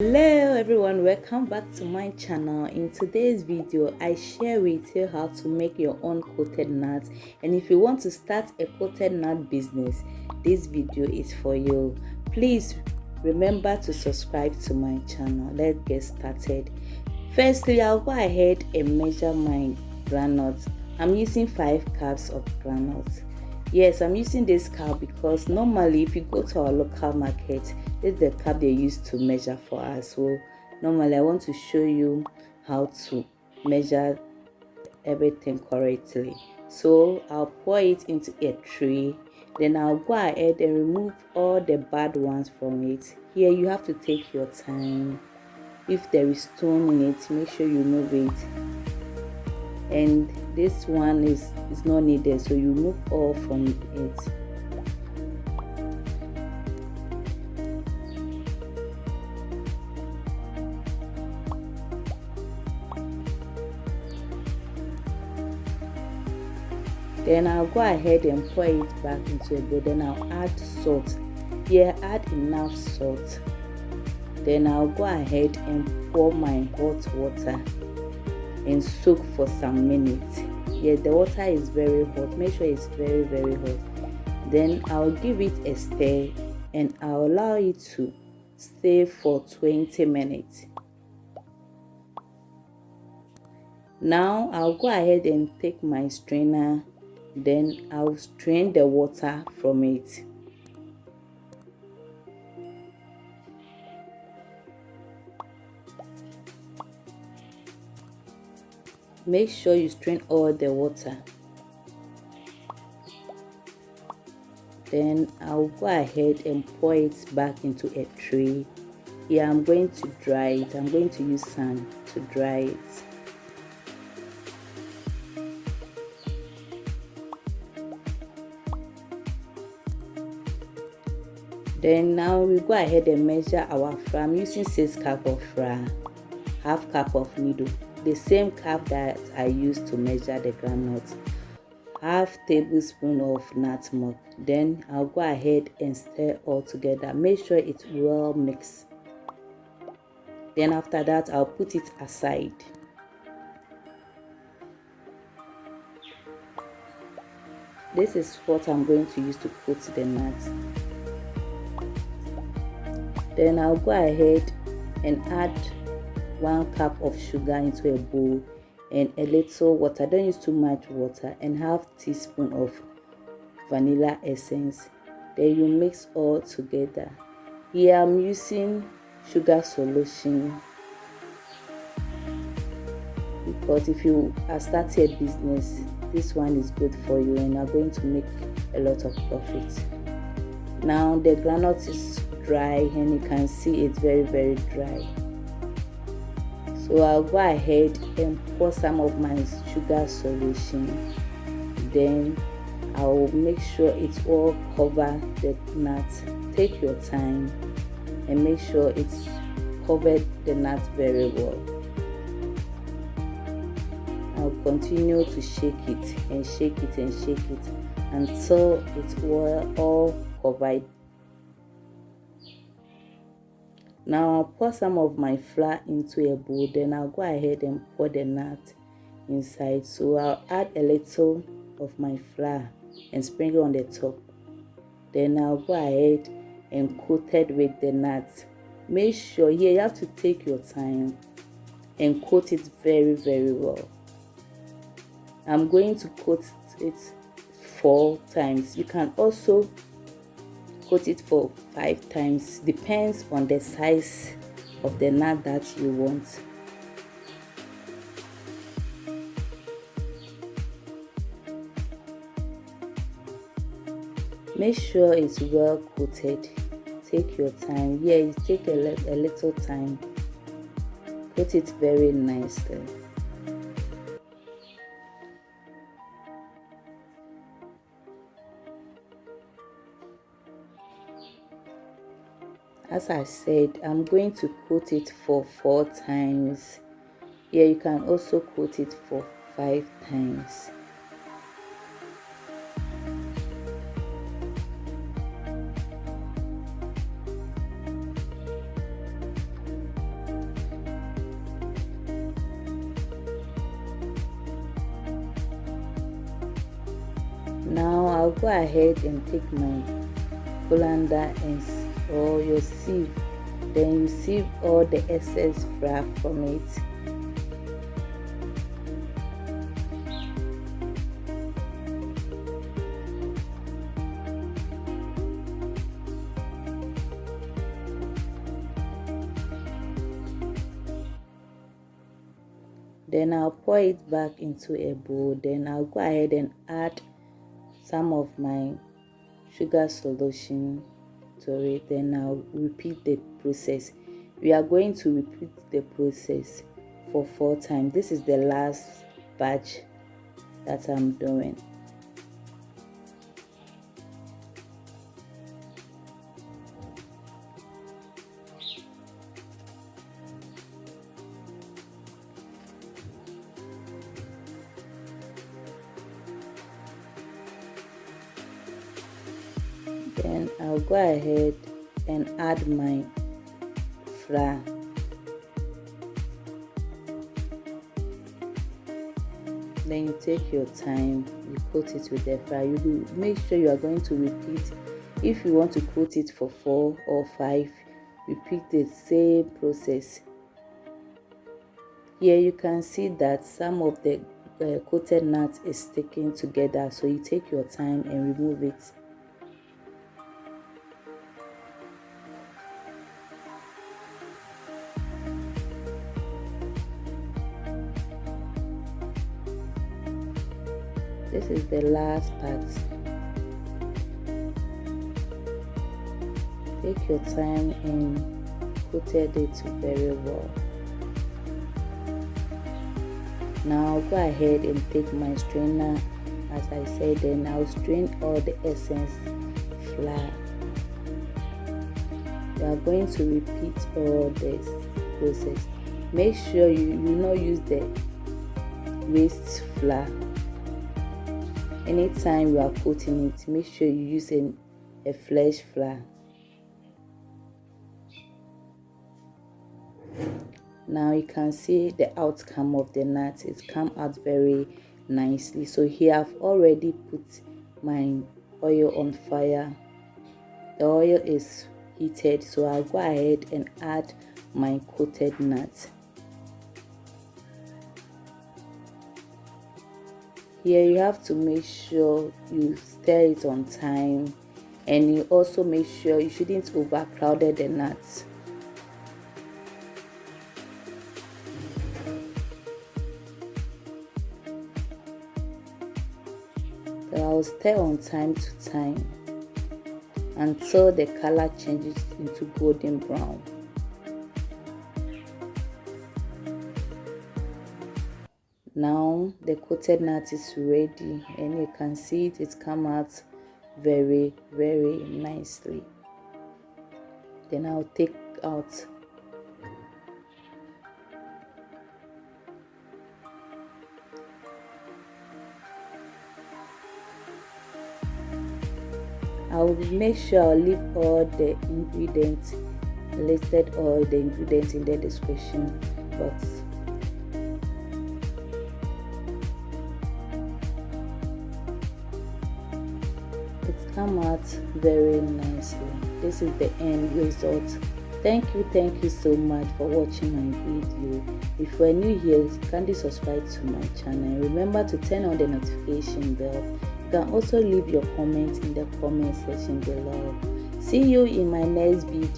Hello everyone, welcome back to my channel. In today's video I share with you how to make your own coated nuts, and if you want to start a coated nut business, this video is for you. Please remember to subscribe to my channel. Let's get started. Firstly, I'll go ahead and measure my groundnuts. I'm using 5 cups of groundnuts. Yes, I'm using this cup because normally if you go to our local market, this is the cup they use to measure for us. So normally I want to show you how to measure everything correctly. So I'll pour it into a tray, then I'll go ahead and remove all the bad ones from it. Here you have to take your time. If there is stone in it, make sure you remove it, and this one is not needed, so you remove all from it. Then I'll go ahead and pour it back into a bowl. Then I'll add salt. Here, add enough salt. Then I'll go ahead and pour my hot water and soak for some minutes. Yeah, the water is very hot. Make sure it's very hot. Then I'll give it a stir and I'll allow it to stay for 20 minutes. Now I'll go ahead and take my strainer, then I'll strain the water from it. Make sure you strain all the water. Then I'll go ahead and pour it back into a tray. Here I'm going to dry it. I'm going to use sand to dry it. Then now we go ahead and measure our flour. I'm using 6 cups of flour, half cup of needle, the same cup that I used to measure the groundnut, half tablespoon of nutmeg. Then I'll go ahead and stir all together. Make sure it's well mixed. Then after that I'll put it aside. This is what I'm going to use to coat the nuts. Then I'll go ahead and add 1 cup of sugar into a bowl and a little water. Don't use too much water, and half teaspoon of vanilla essence. Then you mix all together. Here I'm using sugar solution because if you are starting a business, this one is good for you and are going to make a lot of profit. Now the groundnut is dry and you can see it's very dry. So I'll go ahead and pour some of my sugar solution. Then I'll make sure it's all cover the nuts. Take your time and make sure it's covered the nuts very well. I'll continue to shake it and shake it and shake it until it's all covered. Now I'll pour some of my flour into a bowl. Then I'll go ahead and pour the nut inside. So I'll add a little of my flour and sprinkle on the top. Then I'll go ahead and coat it with the nuts. Make sure here you have to take your time and coat it very well. I'm going to coat it 4 times. You can also coat it for 5 times, depends on the size of the nut that you want. Make sure it's well coated. Take your time. Yeah, you take a little time. Coat it very nicely. As I said, I'm going to coat it for 4 times. Here you can also coat it for 5 times. Now I'll go ahead and take my colander or your sieve, then you sieve all the excess flour from it. Then I'll pour it back into a bowl. Then I'll go ahead and add some of my sugar solution to it. Then I'll repeat the process. We are going to repeat the process for 4 times. This is the last batch that I'm doing. Then I'll go ahead and add my flour. Then you take your time, you coat it with the flour. You make sure you are going to repeat. If you want to coat it for 4 or 5, repeat the same process. Here you can see that some of the coated nut is sticking together, so you take your time and remove it. This is the last part. Take your time and coated it very well. Now I'll go ahead and take my strainer, as I said, then I'll strain all the essence flour. We are going to repeat all this process. Make sure you not use the waste flour. Anytime you are coating it, make sure you use a fresh flour. Now you can see the outcome of the nut. It's come out very nicely. So here I've already put my oil on fire. The oil is heated, so I'll go ahead and add my coated nut. Here you have to make sure you stir it on time, and you also make sure you shouldn't overcrowd the nuts. So I'll stir on time to time until the color changes into golden brown. Now the coated nut is ready, and you can see it's come out very nicely. Then I'll take out I will make sure I'll leave all the ingredients listed, all the ingredients in the description box. It's come out very nicely. This is the end result. Thank you so much for watching my video. If you are new here, kindly subscribe to my channel. Remember to turn on the notification bell. You can also leave your comments in the comment section below. See you in my next video.